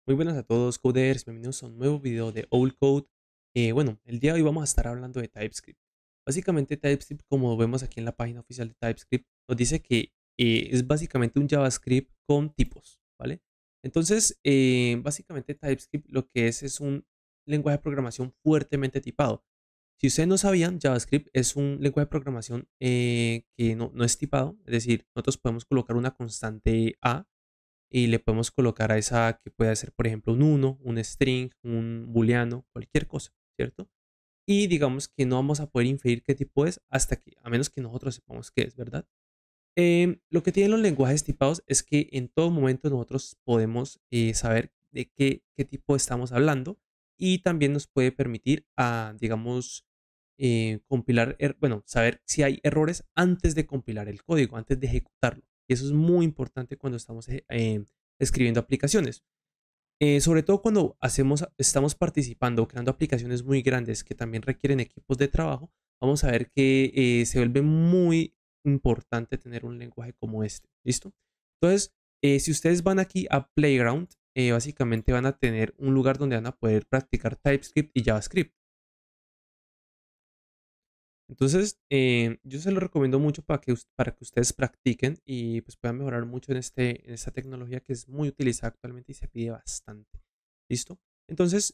Muy buenas a todos, coders. Bienvenidos a un nuevo video de Old Code. Bueno, el día de hoy vamos a estar hablando de TypeScript. Básicamente, TypeScript, como vemos aquí en la página oficial de TypeScript, nos dice que es básicamente un JavaScript con tipos, ¿vale? Entonces, básicamente, TypeScript lo que es un lenguaje de programación fuertemente tipado. Si ustedes no sabían, JavaScript es un lenguaje de programación que no es tipado, es decir, nosotros podemos colocar una constante A y le podemos colocar a esa que puede ser, por ejemplo, un uno, un string, un booleano, cualquier cosa, ¿cierto? Y digamos que no vamos a poder inferir qué tipo es hasta que, a menos que nosotros sepamos qué es, ¿verdad? Lo que tienen los lenguajes tipados es que en todo momento nosotros podemos saber de qué tipo estamos hablando y también nos puede permitir, digamos, compilar, bueno, saber si hay errores antes de compilar el código, antes de ejecutarlo. Y eso es muy importante cuando estamos escribiendo aplicaciones. Sobre todo cuando estamos participando o creando aplicaciones muy grandes que también requieren equipos de trabajo, vamos a ver que se vuelve muy importante tener un lenguaje como este. ¿Listo? Entonces, si ustedes van aquí a Playground, básicamente van a tener un lugar donde van a poder practicar TypeScript y JavaScript. Entonces, yo se lo recomiendo mucho para que ustedes practiquen y pues puedan mejorar mucho en esta tecnología que es muy utilizada actualmente y se pide bastante. ¿Listo? Entonces,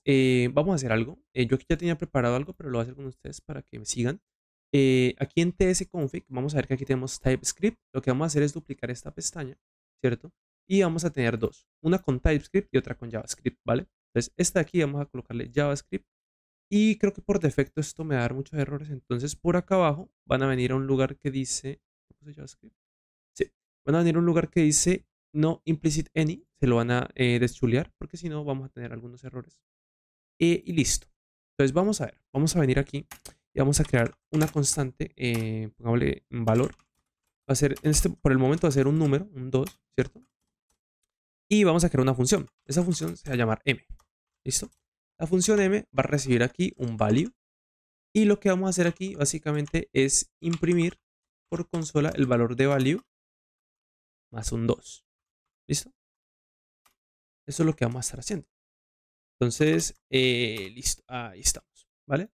vamos a hacer algo. Yo aquí ya tenía preparado algo, pero lo voy a hacer con ustedes para que me sigan. Aquí en tsconfig, vamos a ver que aquí tenemos TypeScript. Lo que vamos a hacer es duplicar esta pestaña, ¿cierto? Y vamos a tener dos, una con TypeScript y otra con JavaScript, ¿vale? Entonces, esta de aquí vamos a colocarle JavaScript y creo que por defecto esto me va a dar muchos errores. Entonces, por acá abajo van a venir a un lugar que dice, ¿qué puse JavaScript? Sí, van a venir a un lugar que dice no implicit any. Se lo van a deschulear porque si no vamos a tener algunos errores. Y listo. Entonces, vamos a ver, vamos a venir aquí y vamos a crear una constante, pongámosle un valor. Va a ser, por el momento va a ser un número, un 2, ¿cierto? Y vamos a crear una función. Esa función se va a llamar m. ¿Listo? La función m va a recibir aquí un value. Y lo que vamos a hacer aquí básicamente es imprimir por consola el valor de value más un 2. ¿Listo? Eso es lo que vamos a estar haciendo. Entonces, listo. Ahí estamos. ¿Vale?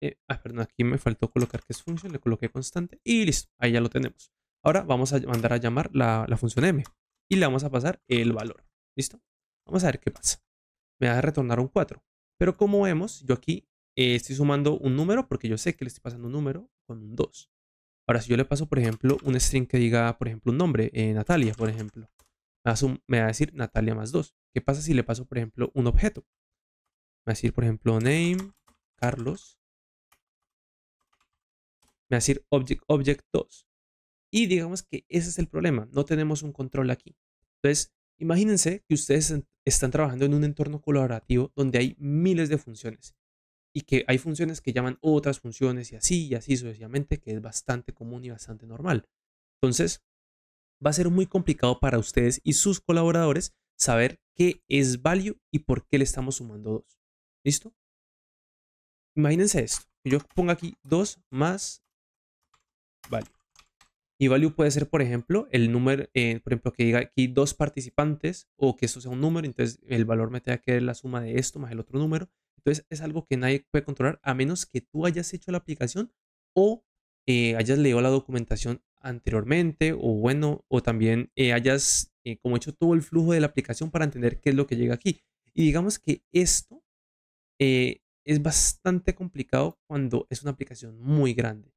Perdón, aquí me faltó colocar que es función. Le coloqué constante y listo. Ahí ya lo tenemos. Ahora vamos a mandar a llamar la función m y le vamos a pasar el valor. ¿Listo? Vamos a ver qué pasa. Me va a retornar un 4. Pero como vemos, yo aquí estoy sumando un número porque yo sé que le estoy pasando un número con un 2. Ahora, si yo le paso, por ejemplo, un string que diga, por ejemplo, un nombre, Natalia, por ejemplo, me va a decir Natalia más 2. ¿Qué pasa si le paso, por ejemplo, un objeto? Me va a decir, por ejemplo, name, Carlos. Me va a decir object 2. Y digamos que ese es el problema. No tenemos un control aquí. Entonces, imagínense que ustedes están trabajando en un entorno colaborativo donde hay miles de funciones y que hay funciones que llaman otras funciones y así sucesivamente, que es bastante común y bastante normal. Entonces, va a ser muy complicado para ustedes y sus colaboradores saber qué es value y por qué le estamos sumando 2. ¿Listo? Imagínense esto. Que yo ponga aquí 2 más value. Y value puede ser, por ejemplo, el número, por ejemplo, que diga aquí dos participantes o que esto sea un número, entonces el valor me tenga que dar la suma de esto más el otro número. Entonces es algo que nadie puede controlar a menos que tú hayas hecho la aplicación o hayas leído la documentación anteriormente o bueno, o también hayas como hecho todo el flujo de la aplicación para entender qué es lo que llega aquí. Y digamos que esto es bastante complicado cuando es una aplicación muy grande.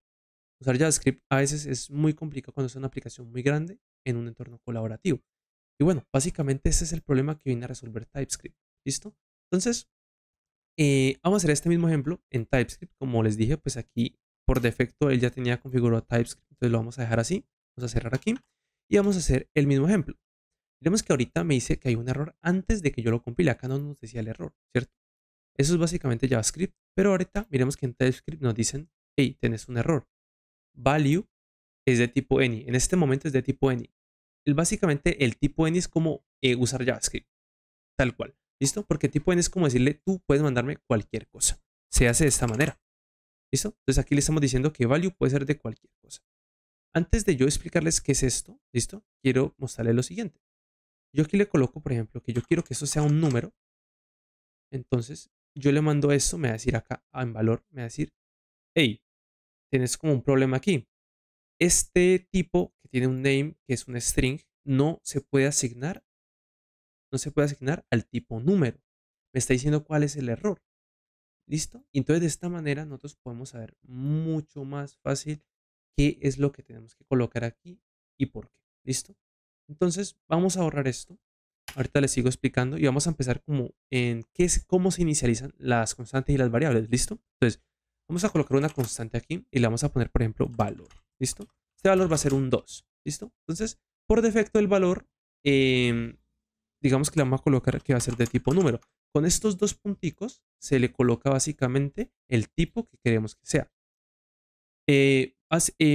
Usar JavaScript a veces es muy complicado cuando es una aplicación muy grande en un entorno colaborativo. Y bueno, básicamente ese es el problema que viene a resolver TypeScript. ¿Listo? Entonces, vamos a hacer este mismo ejemplo en TypeScript. Como les dije, pues aquí por defecto él ya tenía configurado TypeScript, entonces lo vamos a dejar así. Vamos a cerrar aquí y vamos a hacer el mismo ejemplo. Miremos que ahorita me dice que hay un error antes de que yo lo compile. Acá no nos decía el error, ¿cierto? Eso es básicamente JavaScript, pero ahorita miremos que en TypeScript nos dicen, hey, tenés un error. Value es de tipo any. En este momento es de tipo any. Básicamente el tipo any es como usar JavaScript, tal cual. ¿Listo? Porque tipo any es como decirle, tú puedes mandarme cualquier cosa. Se hace de esta manera. ¿Listo? Entonces aquí le estamos diciendo que value puede ser de cualquier cosa. Antes de yo explicarles qué es esto, ¿listo? Quiero mostrarles lo siguiente. Yo aquí le coloco, por ejemplo, que yo quiero que eso sea un número. Entonces, yo le mando esto, me va a decir acá en valor, me va a decir, hey, tienes como un problema aquí. Este tipo que tiene un name, que es un string, no se puede asignar al tipo número. Me está diciendo cuál es el error. ¿Listo? Y entonces de esta manera nosotros podemos saber mucho más fácil qué es lo que tenemos que colocar aquí y por qué. ¿Listo? Entonces vamos a ahorrar esto. Ahorita les sigo explicando y vamos a empezar como en cómo se inicializan las constantes y las variables. ¿Listo? Entonces vamos a colocar una constante aquí y le vamos a poner, por ejemplo, valor. ¿Listo? Este valor va a ser un 2. ¿Listo? Entonces, por defecto el valor, digamos que le vamos a colocar que va a ser de tipo número. Con estos dos punticos se le coloca básicamente el tipo que queremos que sea.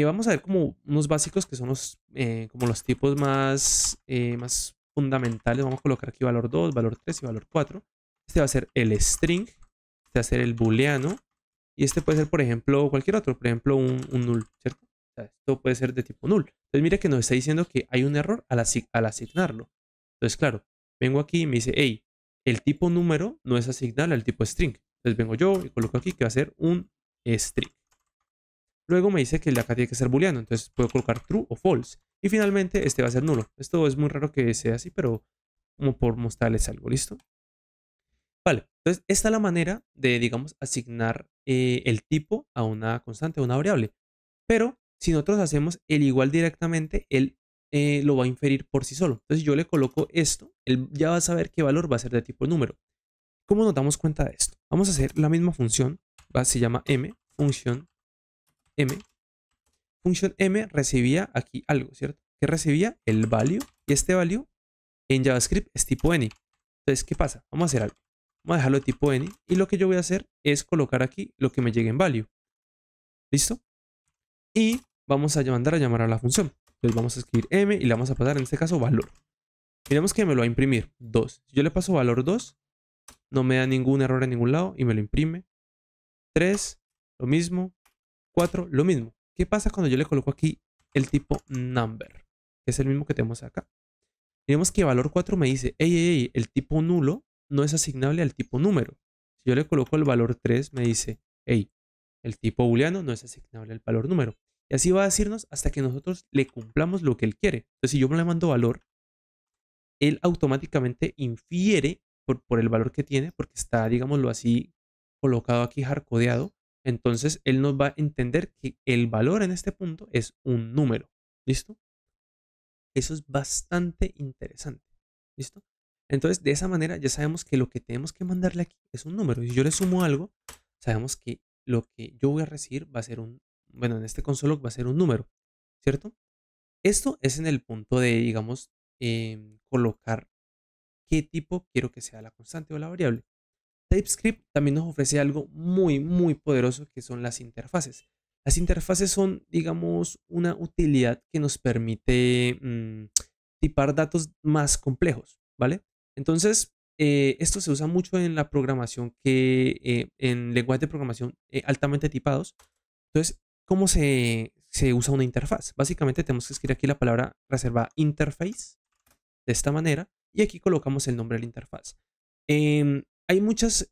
Vamos a ver como unos básicos que son como los tipos más fundamentales. Vamos a colocar aquí valor 2, valor 3 y valor 4. Este va a ser el string, este va a ser el booleano y este puede ser, por ejemplo, cualquier otro, por ejemplo, un null, ¿cierto? O sea, esto puede ser de tipo null. Entonces, mire que nos está diciendo que hay un error al asignarlo. Entonces, claro, vengo aquí y me dice, hey, el tipo número no es asignable al tipo string. Entonces vengo yo y coloco aquí que va a ser un string. Luego me dice que el de acá tiene que ser booleano, entonces puedo colocar true o false. Y finalmente este va a ser nulo. Esto es muy raro que sea así, pero como por mostrarles algo, ¿listo? Vale, entonces esta es la manera de, digamos, asignar el tipo a una constante, a una variable. Pero si nosotros hacemos el igual directamente, él lo va a inferir por sí solo. Entonces yo le coloco esto, él ya va a saber qué valor va a ser de tipo número. ¿Cómo nos damos cuenta de esto? Vamos a hacer la misma función, se llama m, función m. Función m recibía aquí algo, ¿cierto? Que recibía el value y este value en JavaScript es tipo n. Entonces, ¿qué pasa? Vamos a hacer algo. Vamos a dejarlo de tipo n y lo que yo voy a hacer es colocar aquí lo que me llegue en value. ¿Listo? Y vamos a mandar a llamar a la función. Entonces vamos a escribir m y le vamos a pasar en este caso valor. Miremos que me lo va a imprimir 2. Si yo le paso valor 2, no me da ningún error en ningún lado y me lo imprime. 3, lo mismo. 4, lo mismo. ¿Qué pasa cuando yo le coloco aquí el tipo number? Que es el mismo que tenemos acá. Miremos que valor 4 me dice, hey, el tipo nulo no es asignable al tipo número. Si yo le coloco el valor 3, me dice, hey, el tipo booleano no es asignable al valor número. Y así va a decirnos hasta que nosotros le cumplamos lo que él quiere. Entonces, si yo me le mando valor, él automáticamente infiere por el valor que tiene, porque está, digámoslo así, colocado aquí hardcodeado. Entonces, él nos va a entender que el valor en este punto es un número. ¿Listo? Eso es bastante interesante. ¿Listo? Entonces, de esa manera ya sabemos que lo que tenemos que mandarle aquí es un número. Y si yo le sumo algo, sabemos que lo que yo voy a recibir va a ser bueno, en este console va a ser un número, ¿cierto? Esto es en el punto de, digamos, colocar qué tipo quiero que sea la constante o la variable. TypeScript también nos ofrece algo muy poderoso que son las interfaces. Las interfaces son, digamos, una utilidad que nos permite tipar datos más complejos, ¿vale? Entonces, esto se usa mucho en la programación en lenguajes de programación altamente tipados. Entonces, ¿cómo se usa una interfaz? Básicamente tenemos que escribir aquí la palabra reservada interface de esta manera y aquí colocamos el nombre de la interfaz. Hay muchas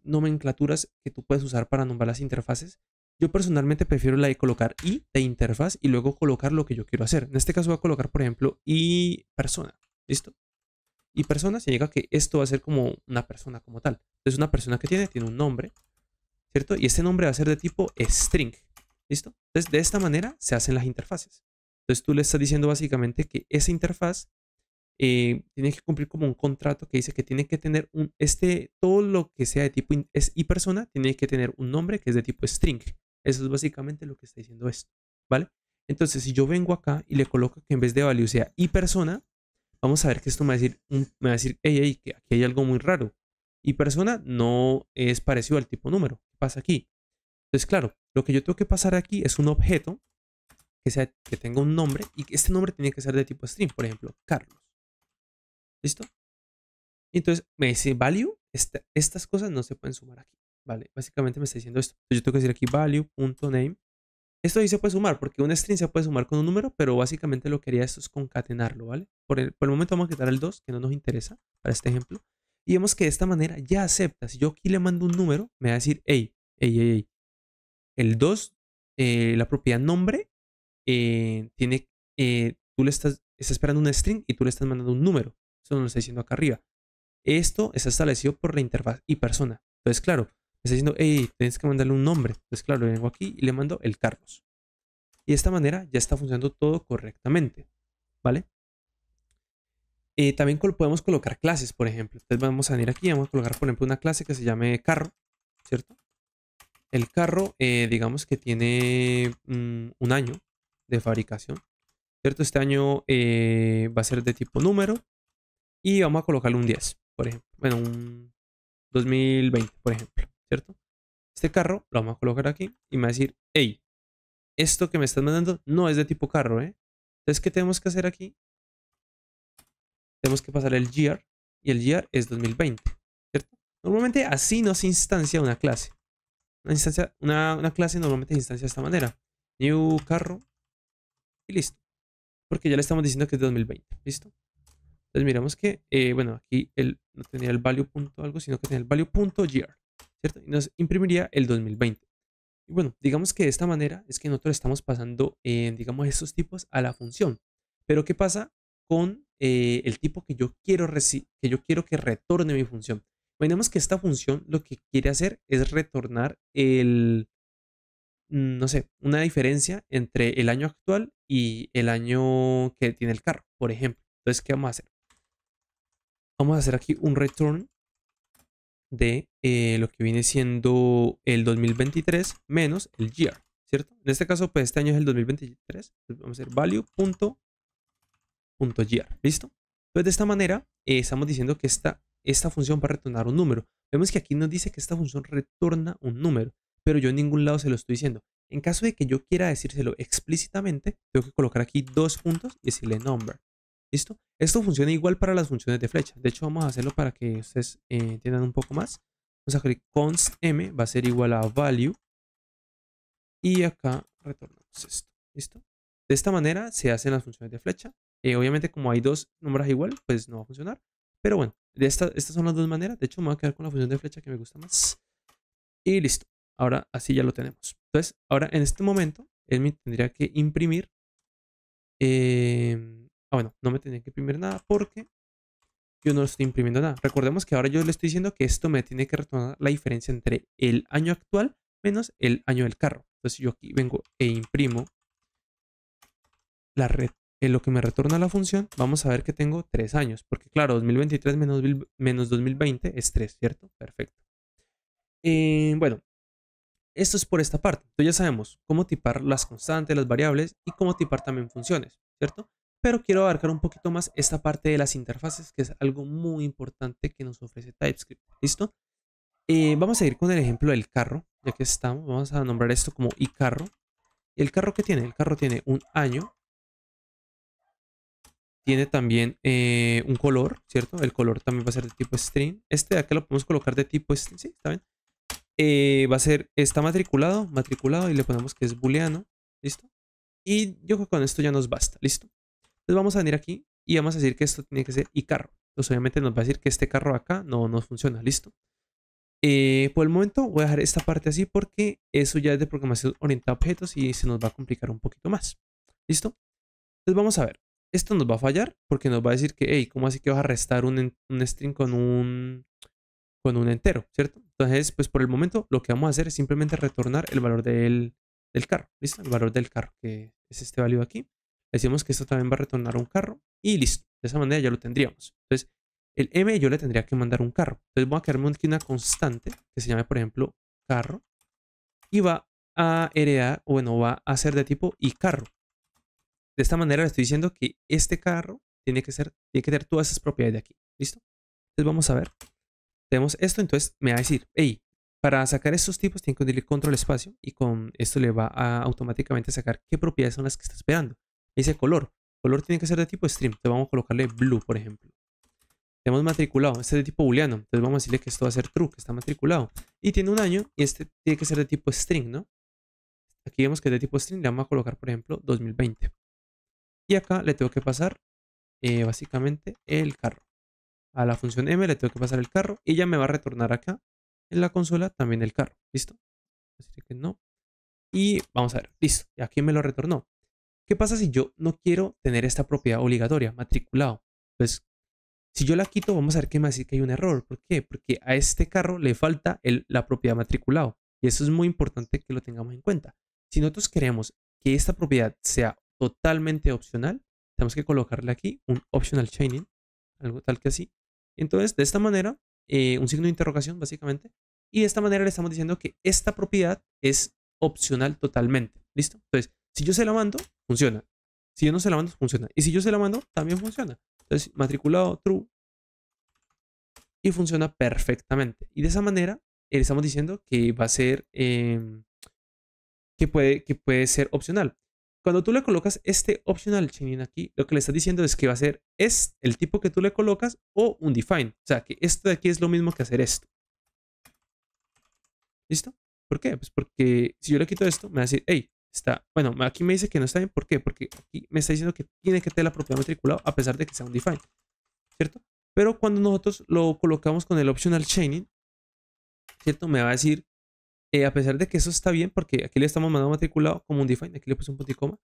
nomenclaturas que tú puedes usar para nombrar las interfaces. Yo personalmente prefiero la de colocar i de interfaz y luego colocar lo que yo quiero hacer. En este caso voy a colocar, por ejemplo, i persona. ¿Listo? Y persona significa que esto va a ser como una persona como tal. Entonces una persona que tiene un nombre, ¿cierto? Y este nombre va a ser de tipo string. ¿Listo? Entonces de esta manera se hacen las interfaces. Entonces tú le estás diciendo básicamente que esa interfaz tiene que cumplir como un contrato que dice que tiene que tener todo lo que sea de tipo y persona, tiene que tener un nombre que es de tipo string. Eso es básicamente lo que está diciendo esto, ¿vale? Entonces, si yo vengo acá y le coloco que en vez de value sea y persona, vamos a ver que esto me va a decir, hey, que aquí hay algo muy raro. Y persona no es parecido al tipo número. ¿Qué pasa aquí? Entonces, claro, lo que yo tengo que pasar aquí es un objeto que tenga un nombre y que este nombre tiene que ser de tipo string, por ejemplo, Carlos. ¿Listo? Y entonces me dice value, estas cosas no se pueden sumar aquí, ¿vale? Básicamente me está diciendo esto. Entonces yo tengo que decir aquí value.name. Esto ahí se puede sumar, porque un string se puede sumar con un número, pero básicamente lo que haría esto es concatenarlo, ¿vale? Por el momento vamos a quitar el 2, que no nos interesa para este ejemplo. Y vemos que de esta manera ya acepta. Si yo aquí le mando un número, me va a decir, hey, hey, hey, hey. El 2, la propiedad nombre, tú le estás esperando un string y tú le estás mandando un número. Eso nos lo está diciendo acá arriba. Esto está establecido por la interfaz y persona. Entonces, claro, me está diciendo, hey, tienes que mandarle un nombre. Entonces, claro, le vengo aquí y le mando el Carlos. Y de esta manera ya está funcionando todo correctamente, ¿vale? También podemos colocar clases, por ejemplo. Entonces vamos a venir aquí y vamos a colocar, por ejemplo, una clase que se llame carro, ¿cierto? El carro, digamos que tiene un año de fabricación, ¿cierto? Este año va a ser de tipo número y vamos a colocarle un 10, por ejemplo. Bueno, un 2020, por ejemplo, ¿cierto? Este carro lo vamos a colocar aquí y me va a decir, hey, esto que me estás mandando no es de tipo carro, ¿eh? Entonces, ¿qué tenemos que hacer aquí? Tenemos que pasar el year y el year es 2020, ¿cierto? Normalmente así no se instancia una clase. Una clase normalmente se instancia de esta manera. New carro y listo. Porque ya le estamos diciendo que es 2020, ¿listo? Entonces miramos que, bueno, aquí no tenía el value punto algo, sino que tenía el value punto year, ¿cierto? Y nos imprimiría el 2020. Y bueno, digamos que de esta manera es que nosotros estamos pasando, digamos, estos tipos a la función. Pero ¿qué pasa con el tipo que yo quiero que retorne mi función? Imaginemos que esta función lo que quiere hacer es retornar no sé, una diferencia entre el año actual y el año que tiene el carro, por ejemplo. Entonces, ¿qué vamos a hacer? Vamos a hacer aquí un return de lo que viene siendo el 2023 menos el year, ¿cierto? En este caso, pues este año es el 2023. Entonces vamos a hacer value.year, ¿listo? Entonces de esta manera estamos diciendo que esta función va a retornar un número. Vemos que aquí nos dice que esta función retorna un número, pero yo en ningún lado se lo estoy diciendo. En caso de que yo quiera decírselo explícitamente, tengo que colocar aquí 2 puntos y decirle number. ¿Listo? Esto funciona igual para las funciones de flecha. De hecho, vamos a hacerlo para que ustedes entiendan un poco más. Vamos a escribir const m va a ser igual a value. Y acá retornamos esto. ¿Listo? De esta manera se hacen las funciones de flecha. Obviamente, como hay dos números igual, pues no va a funcionar. Pero bueno, estas son las dos maneras. De hecho, me voy a quedar con la función de flecha que me gusta más. Y listo. Ahora así ya lo tenemos. Entonces, ahora en este momento, él me tendría que imprimir. Bueno, no me tendría que imprimir nada porque yo no estoy imprimiendo nada. Recordemos que ahora yo le estoy diciendo que esto me tiene que retornar la diferencia entre el año actual menos el año del carro. Entonces yo aquí vengo e imprimo lo que me retorna la función. Vamos a ver que tengo 3 años. Porque claro, 2023 menos 2020 es 3, ¿cierto? Perfecto. Bueno, esto es por esta parte. Entonces ya sabemos cómo tipar las constantes, las variables y cómo tipar también funciones, ¿cierto? Pero quiero abarcar un poquito más esta parte de las interfaces, que es algo muy importante que nos ofrece TypeScript. ¿Listo? Vamos a ir con el ejemplo del carro, ya que estamos. Vamos a nombrar esto como iCarro. ¿Y el carro qué tiene? El carro tiene un año. Tiene también un color, ¿cierto? El color también va a ser de tipo string. Este de acá lo podemos colocar de tipo string, ¿sí? ¿Está bien? Está matriculado y le ponemos que es booleano. ¿Listo? Y yo creo que con esto ya nos basta. ¿Listo? Entonces vamos a venir aquí y vamos a decir que esto tiene que ser iCarro. Entonces obviamente nos va a decir que este carro acá no funciona. ¿Listo? Por el momento voy a dejar esta parte así porque eso ya es de programación orientada a objetos y se nos va a complicar un poquito más. ¿Listo? Entonces vamos a ver. Esto nos va a fallar porque nos va a decir que, hey, ¿cómo así que vas a restar un string con un entero? ¿Cierto? Entonces, pues por el momento lo que vamos a hacer es simplemente retornar el valor del carro. ¿Listo? El valor del carro, que es este valor aquí. Decimos que esto también va a retornar un carro y listo. De esa manera ya lo tendríamos. Entonces, el m yo le tendría que mandar un carro. Entonces voy a crearme aquí una constante que se llame, por ejemplo, carro. Y va a heredar, o bueno, va a ser de tipo iCarro. De esta manera le estoy diciendo que este carro tiene que tener todas esas propiedades de aquí. ¿Listo? Entonces vamos a ver. Tenemos esto, entonces me va a decir, hey, para sacar estos tipos tiene que darle control espacio y con esto le va a automáticamente sacar qué propiedades son las que está esperando. Dice color. Color tiene que ser de tipo string. Entonces vamos a colocarle blue, por ejemplo. Tenemos matriculado. Este es de tipo booleano. Entonces vamos a decirle que esto va a ser true, que está matriculado. Y tiene un año y este tiene que ser de tipo string, ¿no? aquí vemos que es de tipo string, le vamos a colocar, por ejemplo, 2020. Y acá le tengo que pasar básicamente el carro. A la función m le tengo que pasar el carro y ya me va a retornar acá en la consola también el carro. ¿Listo? Así que no. Y vamos a ver, listo. Y aquí me lo retornó. ¿Qué pasa si yo no quiero tener esta propiedad obligatoria, matriculado? Pues si yo la quito, vamos a ver que me va a decir que hay un error. ¿Por qué? Porque a este carro le falta la propiedad matriculado. Y eso es muy importante que lo tengamos en cuenta. Si nosotros queremos que esta propiedad sea totalmente opcional, tenemos que colocarle aquí un optional chaining, algo tal que así. Entonces, de esta manera, un signo de interrogación básicamente, y de esta manera le estamos diciendo que esta propiedad es opcional totalmente. ¿Listo? Entonces, si yo se la mando, funciona. Si yo no se la mando, funciona. Y si yo se la mando, también funciona. Entonces, matriculado true y funciona perfectamente. Y de esa manera, le estamos diciendo que va a ser, que puede ser opcional. Cuando tú le colocas este optional chaining aquí, lo que le estás diciendo es que va a ser el tipo que tú le colocas o un define. O sea, que esto de aquí es lo mismo que hacer esto. ¿Listo? ¿Por qué? Pues porque si yo le quito esto, me va a decir, hey, está, bueno, aquí me dice que no está bien. ¿Por qué? Porque aquí me está diciendo que tiene que tener la propiedad matriculado a pesar de que sea un define. ¿Cierto? Pero cuando nosotros lo colocamos con el optional chaining, ¿cierto? Me va a decir, a pesar de que eso está bien, porque aquí le estamos mandando matriculado como un define, aquí le puse un punto y coma,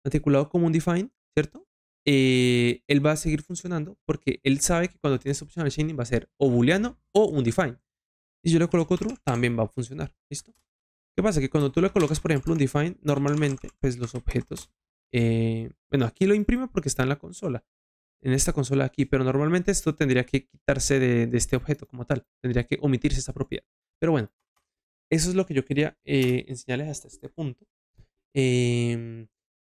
matriculado como un define, ¿cierto? Él va a seguir funcionando porque él sabe que cuando tienes optional chaining va a ser o booleano o un define. Y si yo le coloco true, también va a funcionar. ¿Listo? ¿Qué pasa? Que cuando tú le colocas, por ejemplo, un define, normalmente, pues los objetos, bueno, aquí lo imprime porque está en la consola, en esta consola aquí, pero normalmente esto tendría que quitarse de este objeto como tal, tendría que omitirse esta propiedad. Pero bueno, eso es lo que yo quería enseñarles hasta este punto.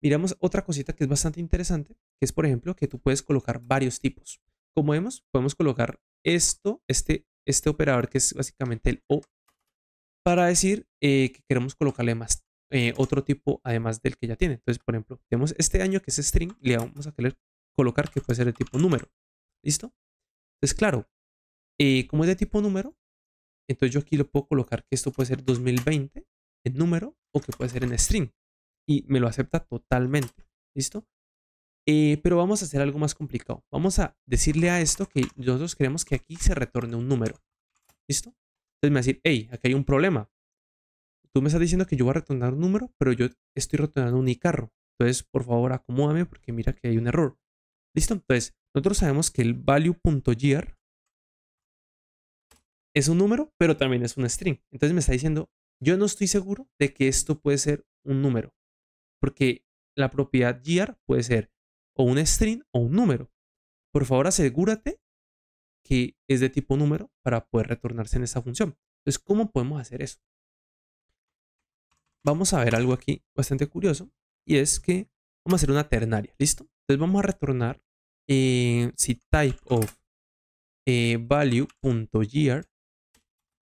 Miramos otra cosita que es bastante interesante, que es, por ejemplo, que tú puedes colocar varios tipos. Como vemos, podemos colocar este operador que es básicamente el O, para decir que queremos colocarle más otro tipo además del que ya tiene. Entonces, por ejemplo, tenemos este año que es string, le vamos a querer colocar que puede ser de tipo número. ¿Listo? Entonces, claro, como es de tipo número, entonces yo aquí lo puedo colocar que esto puede ser 2020 en número o que puede ser en string. Y me lo acepta totalmente. ¿Listo? Pero vamos a hacer algo más complicado. Vamos a decirle a esto que nosotros queremos que aquí se retorne un número. ¿Listo? Entonces me va a decir, hey, aquí hay un problema. Tú me estás diciendo que yo voy a retornar un número, pero yo estoy retornando un iCarro. Entonces, por favor, acomódame porque mira que hay un error. ¿Listo? Entonces, nosotros sabemos que el value.year es un número, pero también es un string. Entonces me está diciendo, yo no estoy seguro de que esto puede ser un número, porque la propiedad year puede ser o un string o un número. Por favor, asegúrate que es de tipo número para poder retornarse en esta función. Entonces, ¿cómo podemos hacer eso? Vamos a ver algo aquí bastante curioso y es que vamos a hacer una ternaria, ¿listo? Entonces vamos a retornar si type of value.year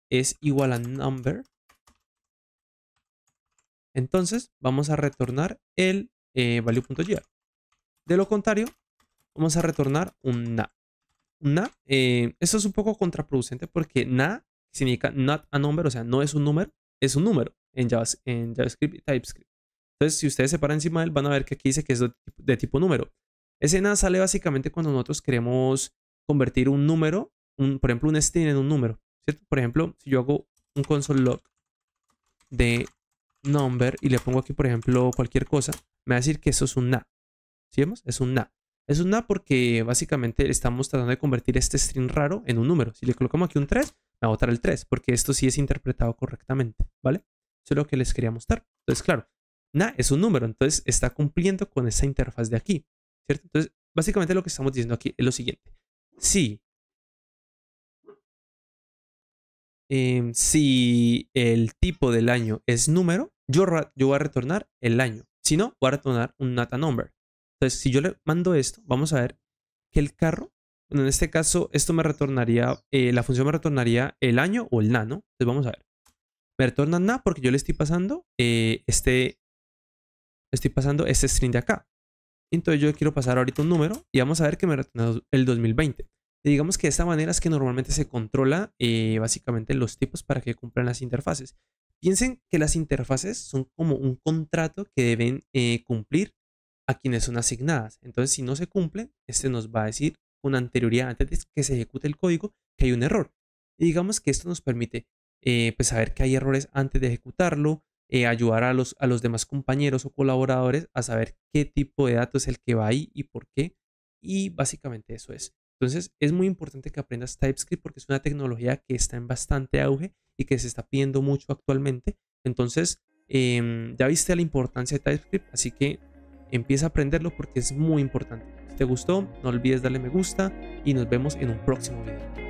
es igual a number, entonces vamos a retornar el value.year. De lo contrario, vamos a retornar un na. Un na, eso es un poco contraproducente porque na significa not a number, o sea, no es un número, es un número en JavaScript y TypeScript. Entonces, si ustedes se paran encima de él, van a ver que aquí dice que es de tipo número. Ese na sale básicamente cuando nosotros queremos convertir un número, por ejemplo, un string en un número, ¿cierto? Por ejemplo, si yo hago un console log de number y le pongo aquí, por ejemplo, cualquier cosa, me va a decir que eso es un na. ¿Sí vemos? Es un na. Es un na porque básicamente estamos tratando de convertir este string raro en un número. Si le colocamos aquí un 3, me va a botar el 3, porque esto sí es interpretado correctamente, ¿vale? Eso es lo que les quería mostrar. Entonces, claro, na es un número, entonces está cumpliendo con esa interfaz de aquí, ¿cierto? Entonces, básicamente lo que estamos diciendo aquí es lo siguiente. Si el tipo del año es número, yo voy a retornar el año. Si no, voy a retornar un not a number. Entonces, si yo le mando esto, vamos a ver que el carro, bueno, en este caso, esto me retornaría, la función me retornaría el año o el na, ¿no? Entonces, vamos a ver. Me retorna na porque yo le estoy pasando este string de acá. Entonces, yo quiero pasar ahorita un número y vamos a ver que me retorna el 2020. Y digamos que de esta manera es que normalmente se controla básicamente los tipos para que cumplan las interfaces. Piensen que las interfaces son como un contrato que deben cumplir a quienes son asignadas. Entonces, si no se cumplen, este nos va a decir con anterioridad, antes de que se ejecute el código, que hay un error. Y digamos que esto nos permite pues saber que hay errores antes de ejecutarlo, ayudar a los demás compañeros o colaboradores a saber qué tipo de dato es el que va ahí y por qué. Y básicamente eso es. Entonces, es muy importante que aprendas TypeScript porque es una tecnología que está en bastante auge y que se está pidiendo mucho actualmente. Entonces, ya viste la importancia de TypeScript, así que empieza a aprenderlo porque es muy importante. Si te gustó, no olvides darle me gusta y nos vemos en un próximo video.